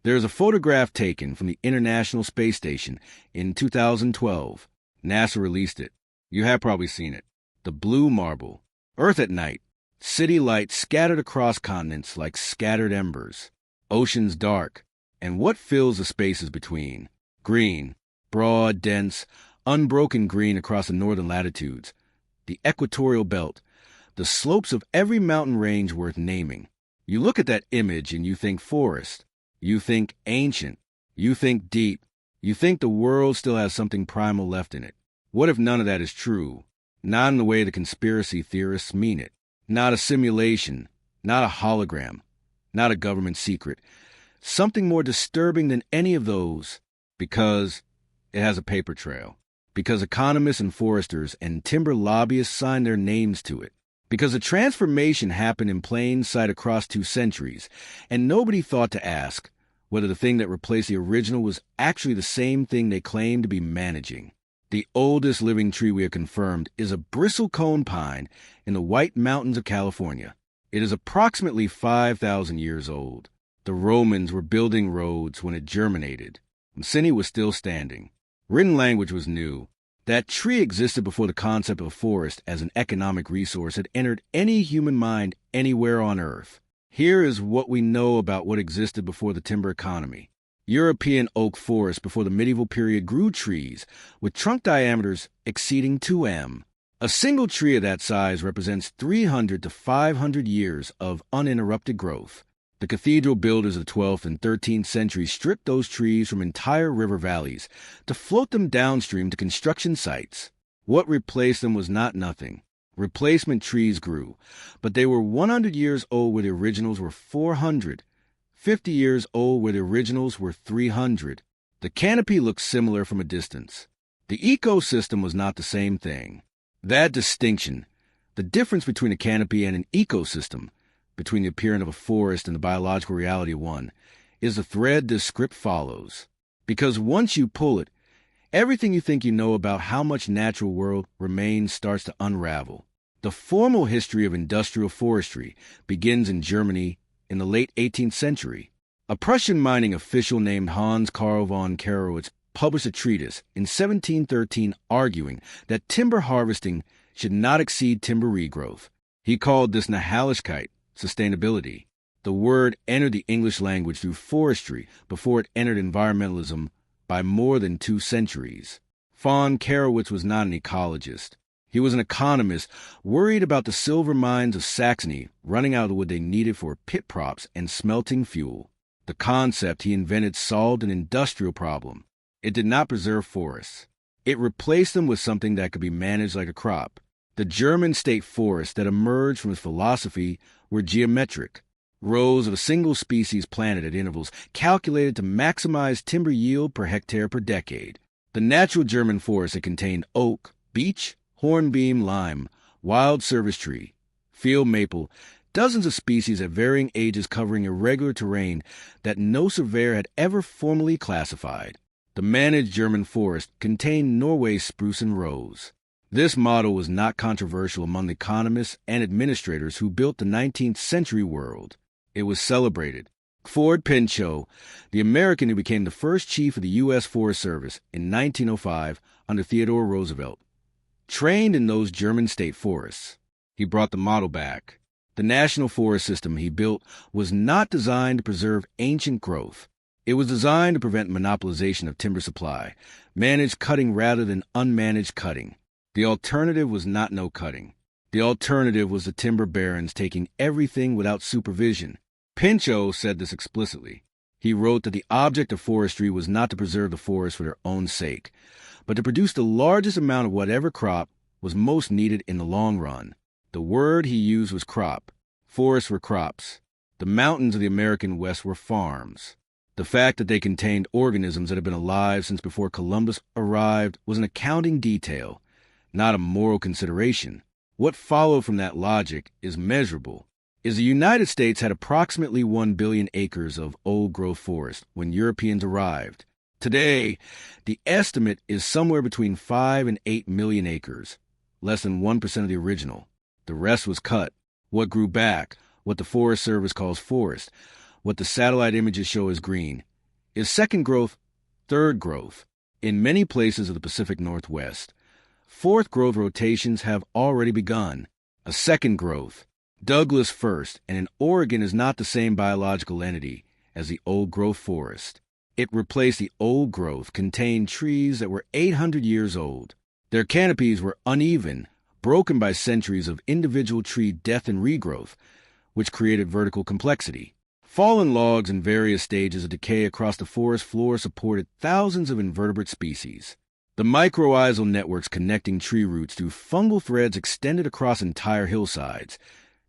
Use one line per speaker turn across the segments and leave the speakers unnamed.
There's a photograph taken from the International Space Station in 2012. NASA released it. You have probably seen it. The blue marble. Earth at night. City lights scattered across continents like scattered embers. Oceans dark. And what fills the spaces between? Green. Broad, dense, unbroken green across the northern latitudes. The equatorial belt. The slopes of every mountain range worth naming. You look at that image and you think forest. You think ancient. You think deep. You think the world still has something primal left in it. What if none of that is true? Not in the way the conspiracy theorists mean it. Not a simulation. Not a hologram. Not a government secret. Something more disturbing than any of those, because it has a paper trail. Because economists and foresters and timber lobbyists signed their names to it. Because the transformation happened in plain sight across 2 centuries, and nobody thought to ask whether the thing that replaced the original was actually the same thing they claimed to be managing. The oldest living tree we have confirmed is a bristlecone pine in the White Mountains of California. It is approximately 5,000 years old. The Romans were building roads when it germinated. Messini was still standing. Written language was new. That tree existed before the concept of a forest as an economic resource had entered any human mind anywhere on Earth. Here is what we know about what existed before the timber economy. European oak forests before the medieval period grew trees with trunk diameters exceeding 2 m. A single tree of that size represents 300 to 500 years of uninterrupted growth. The cathedral builders of the 12th and 13th centuries stripped those trees from entire river valleys to float them downstream to construction sites. What replaced them was not nothing. Replacement trees grew, but they were 100 years old where the originals were 400, 50 years old where the originals were 300. The canopy looked similar from a distance. The ecosystem was not the same thing. That distinction, the difference between a canopy and an ecosystem, between the appearance of a forest and the biological reality of one, is the thread this script follows. Because once you pull it, everything you think you know about how much natural world remains starts to unravel. The formal history of industrial forestry begins in Germany in the late 18th century. A Prussian mining official named Hans Karl von Karowitz published a treatise in 1713 arguing that timber harvesting should not exceed timber regrowth. He called this Nachhaltigkeit, sustainability. The word entered the English language through forestry before it entered environmentalism by more than 2 centuries. Von Karowitz was not an ecologist. He was an economist worried about the silver mines of Saxony running out of the wood they needed for pit props and smelting fuel. The concept he invented solved an industrial problem. It did not preserve forests. It replaced them with something that could be managed like a crop. The German state forests that emerged from his philosophy were geometric, rows of a single species planted at intervals calculated to maximize timber yield per hectare per decade. The natural German forest had contained oak, beech, hornbeam, lime, wild service tree, field maple, dozens of species at varying ages covering irregular terrain that no surveyor had ever formally classified. The managed German forest contained Norway's spruce and rose. This model was not controversial among the economists and administrators who built the 19th century world. It was celebrated. Ford Pinchot, the American who became the first chief of the U.S. Forest Service in 1905 under Theodore Roosevelt, trained in those German state forests. He brought the model back. The national forest system he built was not designed to preserve ancient growth. It was designed to prevent monopolization of timber supply, manage cutting rather than unmanaged cutting. The alternative was not no cutting. The alternative was the timber barons taking everything without supervision. Pinchot said this explicitly. He wrote that the object of forestry was not to preserve the forest for their own sake, but to produce the largest amount of whatever crop was most needed in the long run. The word he used was crop. Forests were crops. The mountains of the American West were farms. The fact that they contained organisms that had been alive since before Columbus arrived was an accounting detail, not a moral consideration. What followed from that logic is measurable. The United States had approximately 1 billion acres of old-growth forest when Europeans arrived. Today, the estimate is somewhere between 5 and 8 million acres, less than 1% of the original. The rest was cut. What grew back, what the Forest Service calls forest, what the satellite images show as green, is second growth, third growth. In many places of the Pacific Northwest, fourth growth rotations have already begun. A second growth, Douglas first, and in Oregon is not the same biological entity as the old growth forest. It replaced the old growth, contained trees that were 800 years old. Their canopies were uneven, broken by centuries of individual tree death and regrowth, which created vertical complexity. Fallen logs in various stages of decay across the forest floor supported thousands of invertebrate species. The mycorrhizal networks connecting tree roots through fungal threads extended across entire hillsides,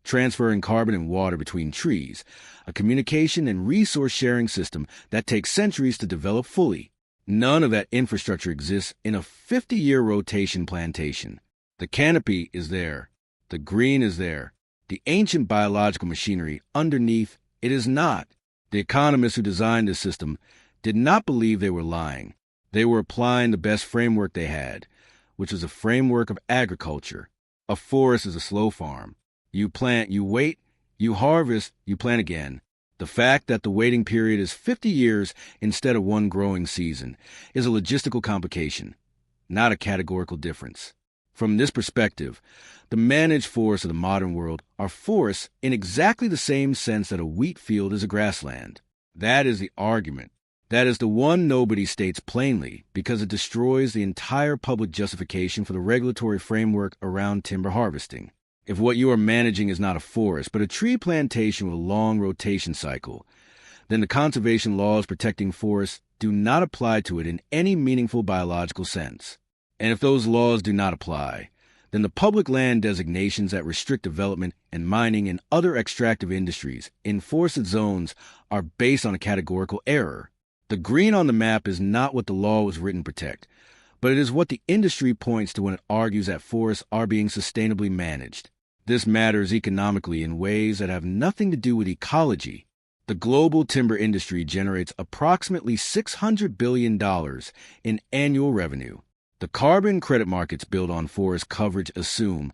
transferring carbon and water between trees, a communication and resource-sharing system that takes centuries to develop fully. None of that infrastructure exists in a 50-year rotation plantation. The canopy is there. The green is there. The ancient biological machinery underneath, it is not. The economists who designed this system did not believe they were lying. They were applying the best framework they had, which was a framework of agriculture. A forest is a slow farm. You plant, you wait, you harvest, you plant again. The fact that the waiting period is 50 years instead of one growing season is a logistical complication, not a categorical difference. From this perspective, the managed forests of the modern world are forests in exactly the same sense that a wheat field is a grassland. That is the argument. That is the one nobody states plainly because it destroys the entire public justification for the regulatory framework around timber harvesting. If what you are managing is not a forest, but a tree plantation with a long rotation cycle, then the conservation laws protecting forests do not apply to it in any meaningful biological sense. And if those laws do not apply, then the public land designations that restrict development and mining and other extractive industries in forested zones are based on a categorical error. The green on the map is not what the law was written to protect, but it is what the industry points to when it argues that forests are being sustainably managed. This matters economically in ways that have nothing to do with ecology. The global timber industry generates approximately $600 billion in annual revenue. The carbon credit markets built on forest coverage assume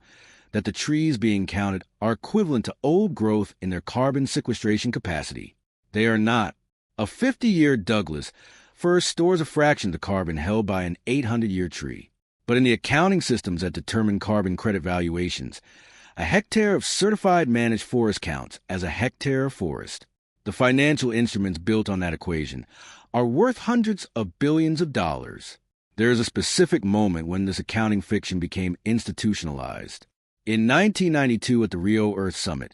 that the trees being counted are equivalent to old growth in their carbon sequestration capacity. They are not. A 50-year Douglas fir stores a fraction of the carbon held by an 800-year tree. But in the accounting systems that determine carbon credit valuations, a hectare of certified managed forest counts as a hectare of forest. The financial instruments built on that equation are worth hundreds of billions of dollars. There is a specific moment when this accounting fiction became institutionalized. In 1992 at the Rio Earth Summit,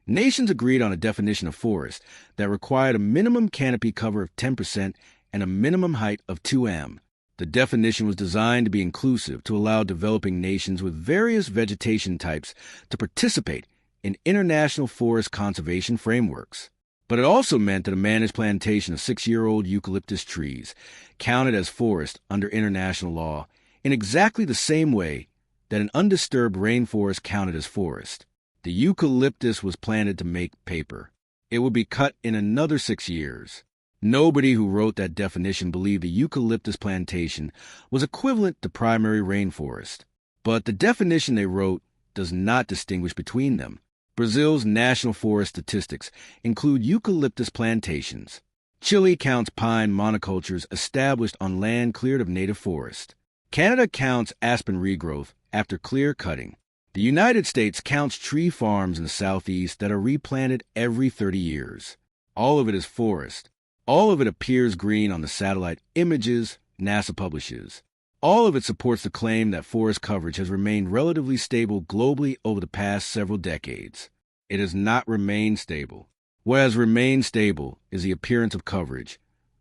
nations agreed on a definition of forest that required a minimum canopy cover of 10% and a minimum height of 2 m. The definition was designed to be inclusive to allow developing nations with various vegetation types to participate in international forest conservation frameworks. But it also meant that a managed plantation of 6-year-old eucalyptus trees counted as forest under international law in exactly the same way that an undisturbed rainforest counted as forest. The eucalyptus was planted to make paper. It would be cut in another 6 years. Nobody who wrote that definition believed the eucalyptus plantation was equivalent to primary rainforest. But the definition they wrote does not distinguish between them. Brazil's national forest statistics include eucalyptus plantations. Chile counts pine monocultures established on land cleared of native forest. Canada counts aspen regrowth after clear cutting. The United States counts tree farms in the southeast that are replanted every 30 years. All of it is forest. All of it appears green on the satellite images NASA publishes. All of it supports the claim that forest coverage has remained relatively stable globally over the past several decades. It has not remained stable. What has remained stable is the appearance of coverage,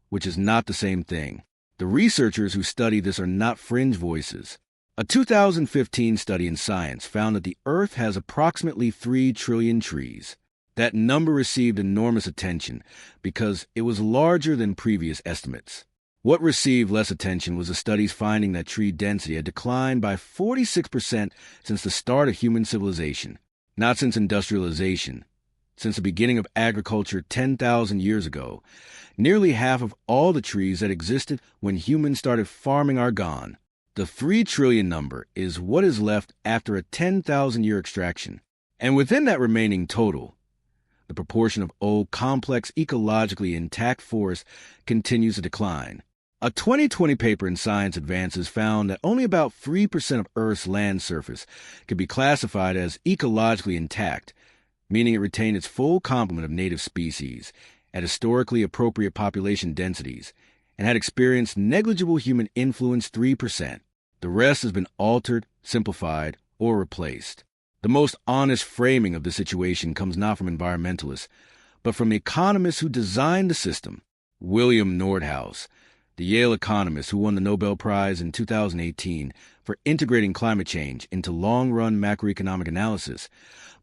which is not the same thing. The researchers who study this are not fringe voices. A 2015 study in Science found that the Earth has approximately 3 trillion trees. That number received enormous attention because it was larger than previous estimates. What received less attention was the study's finding that tree density had declined by 46% since the start of human civilization, not since industrialization. Since the beginning of agriculture 10,000 years ago, nearly half of all the trees that existed when humans started farming are gone. The 3 trillion number is what is left after a 10,000-year extraction. And within that remaining total, The proportion of old, complex, ecologically intact forests continues to decline. A 2020 paper in Science Advances found that only about 3% of Earth's land surface could be classified as ecologically intact, meaning it retained its full complement of native species at historically appropriate population densities and had experienced negligible human influence 3%. The rest has been altered, simplified, or replaced. The most honest framing of the situation comes not from environmentalists, but from the economists who designed the system. William Nordhaus, the Yale economist who won the Nobel Prize in 2018 for integrating climate change into long-run macroeconomic analysis,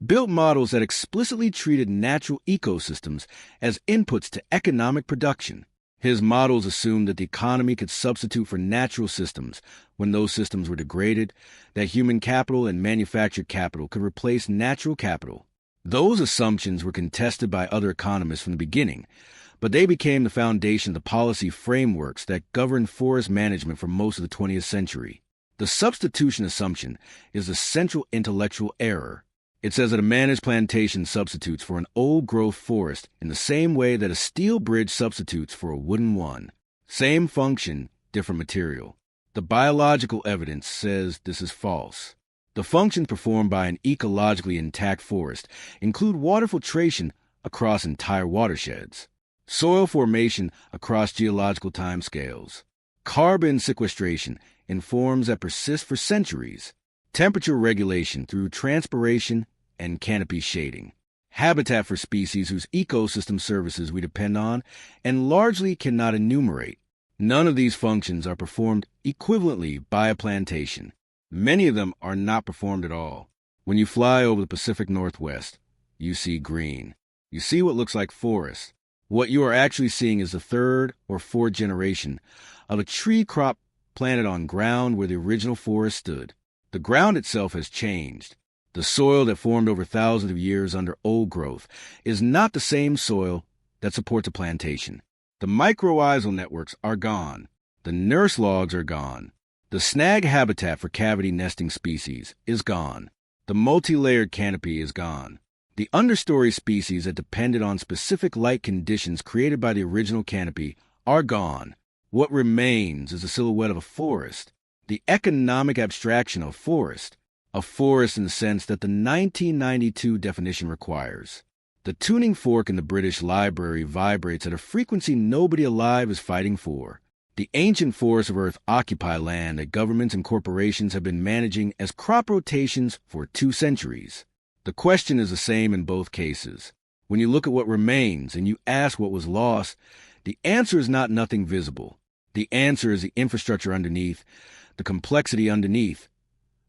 built models that explicitly treated natural ecosystems as inputs to economic production. His models assumed that the economy could substitute for natural systems when those systems were degraded, that human capital and manufactured capital could replace natural capital. Those assumptions were contested by other economists from the beginning, but they became the foundation of the policy frameworks that governed forest management for most of the 20th century. The substitution assumption is the central intellectual error. It says that a managed plantation substitutes for an old-growth forest in the same way that a steel bridge substitutes for a wooden one. Same function, different material. The biological evidence says this is false. The functions performed by an ecologically intact forest include water filtration across entire watersheds, soil formation across geological timescales, carbon sequestration in forms that persist for centuries, temperature regulation through transpiration and canopy shading, habitat for species whose ecosystem services we depend on and largely cannot enumerate. None of these functions are performed equivalently by a plantation. Many of them are not performed at all. When you fly over the Pacific Northwest, you see green. You see what looks like forest. What you are actually seeing is the third or fourth generation of a tree crop planted on ground where the original forest stood. The ground itself has changed. The soil that formed over thousands of years under old growth is not the same soil that supports a plantation. The mycorrhizal networks are gone. The nurse logs are gone. The snag habitat for cavity nesting species is gone. The multi-layered canopy is gone. The understory species that depended on specific light conditions created by the original canopy are gone. What remains is the silhouette of a forest, the economic abstraction of forest, a forest in the sense that the 1992 definition requires. The tuning fork in the British Library vibrates at a frequency nobody alive is fighting for. The ancient forests of Earth occupy land that governments and corporations have been managing as crop rotations for 2 centuries. The question is the same in both cases. When you look at what remains and you ask what was lost, the answer is not nothing visible. The answer is the infrastructure underneath, the complexity underneath,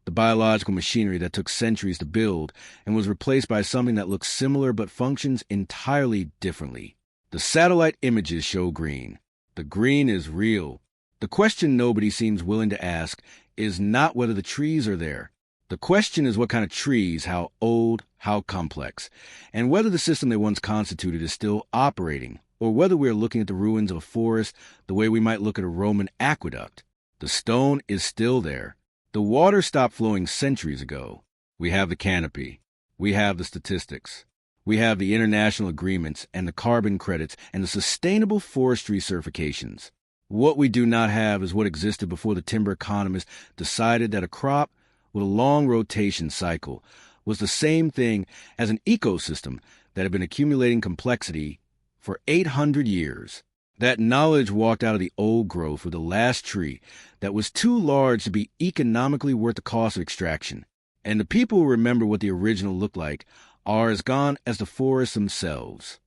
the biological machinery that took centuries to build and was replaced by something that looks similar but functions entirely differently. The satellite images show green. The green is real. The question nobody seems willing to ask is not whether the trees are there. The question is what kind of trees, how old, how complex, and whether the system they once constituted is still operating, or whether we are looking at the ruins of a forest the way we might look at a Roman aqueduct. The stone is still there. The water stopped flowing centuries ago. We have the canopy. We have the statistics. We have the international agreements and the carbon credits and the sustainable forestry certifications. What we do not have is what existed before the timber economists decided that a crop with a long rotation cycle was the same thing as an ecosystem that had been accumulating complexity for 800 years. That knowledge walked out of the old growth with the last tree that was too large to be economically worth the cost of extraction. And the people who remember what the original looked like are as gone as the forests themselves.